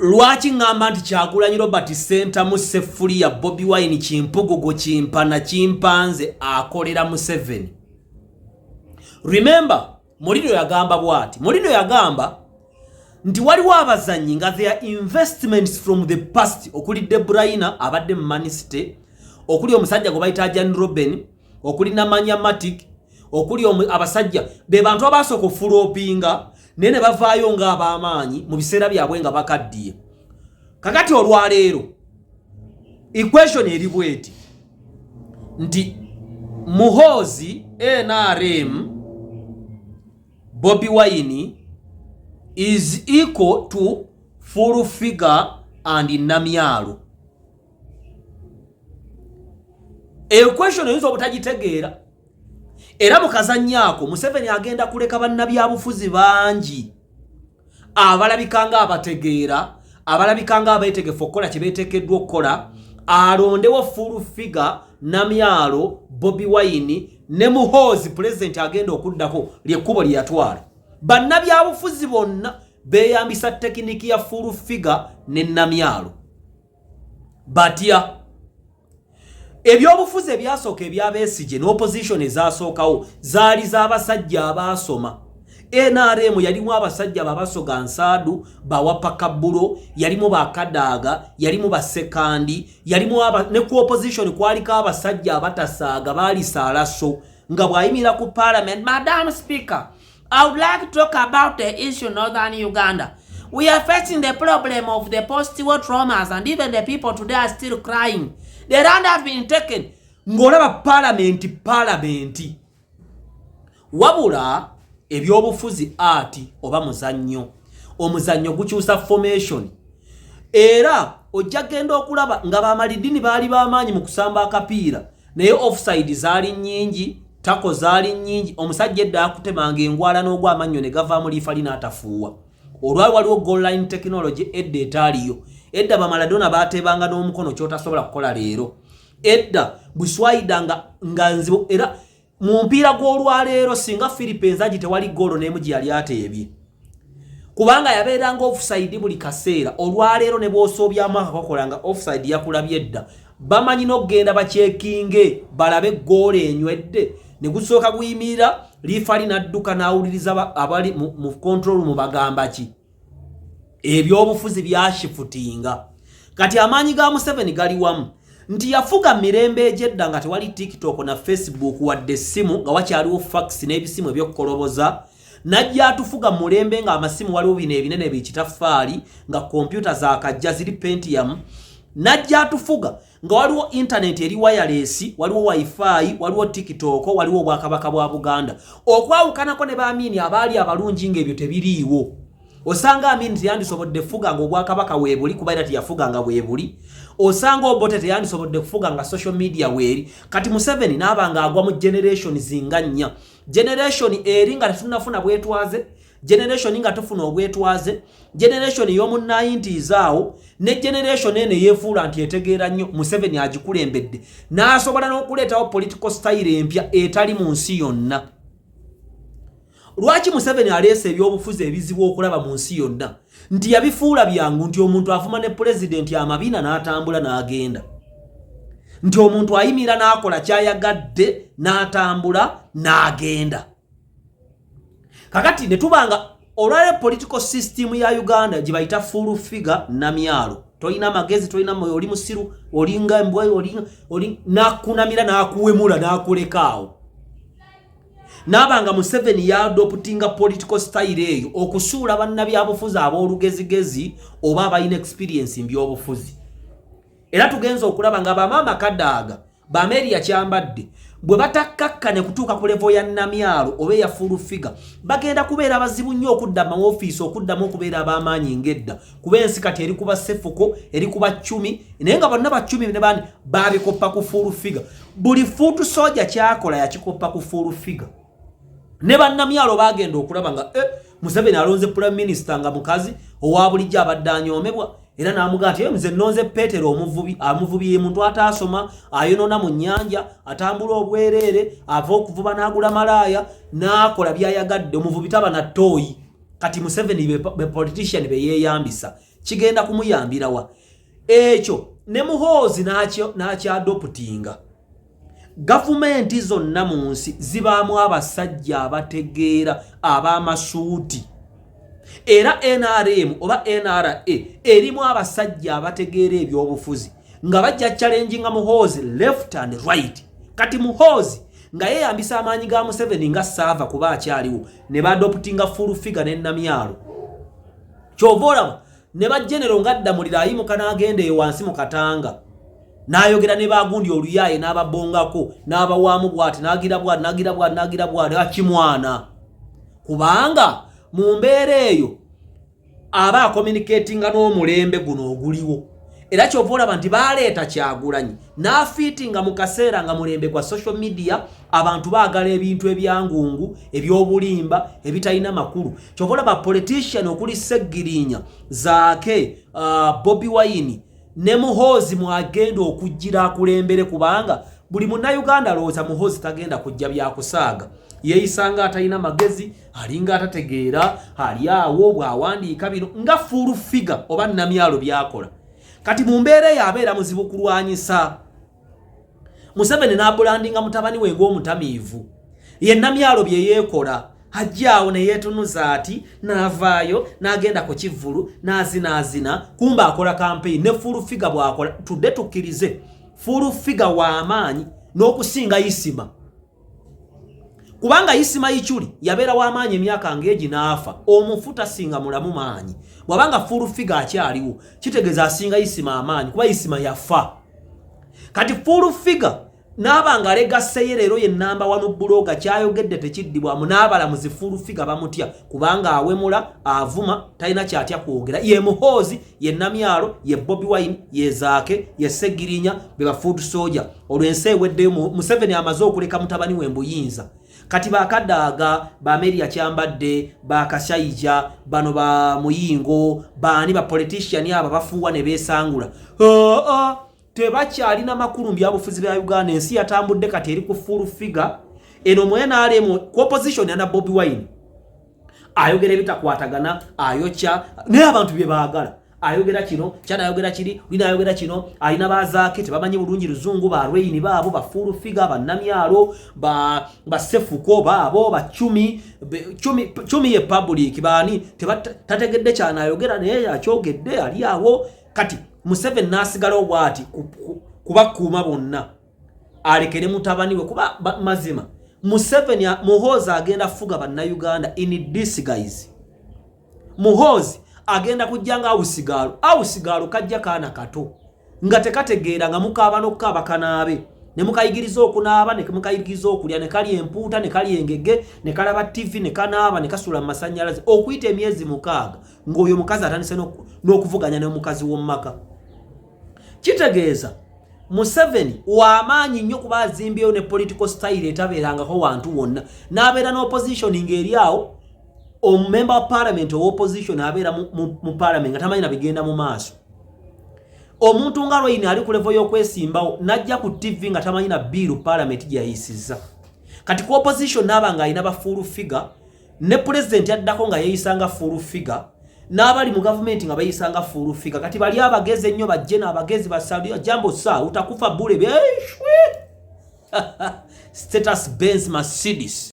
lwaki ngamba nti Kyagulanyi Robert Center mu Sefulia Bobi Wine Kimpugugo Kimpana Kimpanze akolera Museveni. Remember, Mulino yagamba bwati. Mulino yagamba nti waliwo abazanyi nga their investments from the past okuli De Bruyne abadde mu Man City, okuli omusajja gwe bayita Jan Robben, okuli Namanya Matic, okuli abasajja be bantu abasooka ofulopinga nene bavaayo nga ab'amaanyi mu biseera byabwe nga bakaddiye. Kakati olwaleero equation eri bweti nti Muhoozi NRM Bobi Wine is equal to full figure and Namyalo. Equation yinza obutagitegeera era mukazannyako Museveni agenda kuleka bannabyabufuzi bangi abalabikanga abategeera, abalabikanga abeetegefu okukola kye beeteekeddwa okukola, alondewo full figure Namyalo, Bobi Wine ne Muhoozi president agenda okuddako lyekkubo lye yatwala. Bannabyabufuzi bonna beeyambisa tekiniki ya full figure ne Namyalo. Batya ebyobufuzi ebyasooka ebyabeesije n'opposition ezasookawo zaali z'abasajja abaasoma. NRM yalimu abasajja babasoga Nsaadu, bawapakabulo, yalimu bakadaaga, yalimu basekandi, yalimu ne ku opposition kwaliko abasajja abatasaaga baali saalaso nga bwayimira ku parliament. Madam Speaker, I would like to talk about the issue in northern Uganda. We are facing the problem of the post-war traumas and even the people today are still crying. The land has been taken. Ngolaba parliament. Wabula ebyobufuzi ati oba muzannyo. Omuzannyo gukyusa formation. Era ojja genda okulaba nga bamalidini baali b'amaanyi mu kusamba akapiira. Naye offside zaali nnyingi, tako zaali nnyingi, omusajja edda akutemanga engwala n'ogwa amannyo ne gavaamu liifa linaatafuuwa. Olwali waliwo goal line technology edda etaaliyo. Edda bamaladona baatebanga n'omukono kyotasobola kukola leero. Edda buswaida nga nzibu era mu mpiira gw'olwaleero singa Philippines agi tewali goolo n'emu gye yali ateebye. Kubanga yabeeranga offside buli kaseera. Olwaleero ne bw'osoobyamu akakokolanga offside yakulabye edda. Bamanyi n'okugenda bakyekinge balabe goolo enywedde. Ne gusooka guyimirira liifa linadduka n'awuliriza abali mu control room bagamba ki. Ebyobufuzi byashifutinga. Kati amaanyi ga Museveni gali wamu. Nti yafuga mirembe egyedda nga tewali TikTok na Facebook wadde simu nga wakyaliwo fax n'ebisimu ebyokukoloboza. Najja atufuga mulembe nga amasimu waliwo bino ebinene bikitaffaali nga kompyuta zaakajja ziri Pentium. Najja atufuga nga waliwo internet eri wireless, waliwo wifi, waliwo TikTok, waliwo Obwakabaka bwa Buganda. Okwawukanako ne baamini abaali abalungi ng'ebyo tebiriiwo. Osanga Amini teyandisobodde kufuga nga Obwakabaka weebuli kuba era teyafuga nga weebuli. Osanga Obote teyandisobodde kufuga nga social media weeri. Kati Museveni n'abanga agwa mu generation zinga nnya. Generation eri nga tetunafuna bwetwaze, generation nga tufuna obwetwaze, generation y'omu 90s awo, ne generation ene yeefuula nti etegeera nnyo Museveni agikulembedde. N'asobola n'okuleetawo political style empya etali mu nsi yonna. Lwaki Museveni aleese ebyobufuzi ebizibu okulaba mu nsi yonna? Nti yabifuula byangu nti omuntu afuma ne president amabina n'atambula n'agenda. Nti omuntu ayimira n'akola kyayagadde n'atambula n'agenda. Kakati ne tubanga olwale political system ya Uganda gye bayita full figure Namyalo. Toyina magezi, toyina moyo, oli musiru, olinga embwa, oli nakunamira n'akuwemula n'akulekaawo. Nabanga Museveni ya adoptinga political style eyo okusuula bannabyabufuzi ab'olugezigezi oba abalina experience in byobufuzi. Era tugenza okulaba nga bamama kadaaga bameri yakyambadde bwe batakkakkane kutuuka ku level ya Namyalo oba ya full figure bagenda kubeera bazibu nnyo okudda mu office okuddamu okubeera ab'amaanyi ng'edda kuba ensi kati eri kuba Sefuko eri kuba 10 naye nga bonna ba 10 ne bandi babikoppa ku full figure. Buli fuutu soja kyakola yakikoppa ku full figure. Ne bannamyalo bagenda okulaba nga Museveni alonze prime minister nga mukazi owa bulijja abadde anyoomebwa era n'amugaa nti nze nnonze Petero omuvubi ye muntu ataasoma ayonona mu nnyanja atambula obwereere ava okuvuba n'agula malaaya n'akola byayagadde omuvubi taba na ttooyi. Kati Museveni be politician be yeeyambisa kigenda kumuyambirawa ekyo ne Muhoozi n'akyadoputinga. Gavumenti zonna mu nsi zibaamu abasajja abategeera ab'amasuuti era NRM oba NRA erimu abasajja abategeera ebyobufuzi nga bajja challenginga Muhoozi left and right. Kati Muhoozi nga yeyambisa amaanyi ga Museveni nga saava kuba akyaliwo ne badoputinga full figure ne Namyalo. Kyova ne bajenero ngadda mulira ayimuka n'agenda ewansi mu Katanga n'ayogera ne bagundi oluyaye n'ababongako n'abawaamu bw'ati n'agira bw'ati akimwana kubanga mu mbeera eyo aba communicatinga n'omulembe guno oguliwo. Era kyova olaba nti baleeta Kyagulanyi n'afiitinga mu kaseera nga mulembe gwa social media abantu baagala ebintu ebyangungu ebyobulimba ebitalina makulu. Kyova olaba politician okuli Seggirinya Zaake Bobi Wine ne Muhoozi mwagenda okujjira akulembere kubanga buli munnayuganda alowooza Muhoozi tagenda kujja byakusaaga. Yeeyisanga atalina magezi alinga atategeera ali awo bw'awandiika bino nga full figure oba Namyalo byakola. Kati mu mbeera yabeera muzibu kulwanyisa. Museveni n'abulandinga mutabani we ng'omutamiivu. Ye Namyalo bye yeekola ajjaawo ne yeetunuza ati n'avaayo n'agenda ku kivvulu n'azina kumba akola campaign ne full figure bw'akola. Tudde tukkirize full figure w'amaanyi n'okusinga Isima. Kubanga Isima Ichuli yabeera w'amaanyi emyaka ng'egi n'afa omufuta singa mulamu maanyi. Bwabanga full figure akyaliwo kitegeeza asinga Isima amaanyi kuba Isima yafa. Kati full figure n'abanga alegase leero ye namba 1 blogger kyayogedde tekiddibwamu n'abalamuzi full figure bamutya kubanga awemula avuma talina kyatya kwogera. Ye Muhoozi ye Namyalo ye Bobi Wine ye Zaake ye Seggirinya be ba food soldier. Olwensi eweddeyo Museveni amaze okuleka mutabani we mbuyinza. Kati bakadaaga ba Meria Kyambadde ba Kashayija bano ba Muyingo bani ba politician aba bafuwa ne besangula tebakyalina makulu mbyabufuzi bya Uganda. Ensi yatambudde kati eri ku full figure eno mwena alemo ku opposition ya Bobi Wine ayogera bitakwatagana ayokya ne abantu bye baagala ayogera kino kyana ayogera kiri wina ayogera kino alina bazaake tebamanyi bulungi luzungu ba Rweyini baabo ba full figure ba Namyalo ba Sefuko baabo ba Chumi ye public bani tategedde kyana ayogera naye akyogedde ali awo. Kati Museveni nasigala obwati kubakuuma bonna alekere mutabani we kuba mazima. Museveni Muhoozi agenda fuga bannayuganda in disguise. Muhoozi agenda kujjanga awusigalo kajja kaana kato nga tekategeera nga mukaaba n'okkaaba kanaabe ne mukayigiriza okunaaba ne mukayigiriza okulya ne kali empuuta ne kali engege ne kalaba TV ne kanaaba ne kasula mu masannyalaze okuyita emyezi 6 ng'oyo mukazi atandise n'okuvuganya n'omukazi w'omumaka. Kitegeeza Museveni w'amaanyi nnyo kuba azimbyeyo ne political style etabeerangako wantu wonna n'abeera n'opposition ng'eri awo member of parliament of opposition abeera mu parliament nga tamanyi nabigenda mu maaso. Omuntu nga Rweyini ali ku level y'okwesimbawo najja ku TV nga tamanyi na bill parliament gyayisiza. Kati ku opposition n'abanga alina ba full figure ne president yaddako nga yeeyisanga full figure n'abali mu government nga bayisanga full figure. Kati bali abagezi ennyo bajje n'abagezi basalia jambo saa utakufa bule status Benz Mercedes.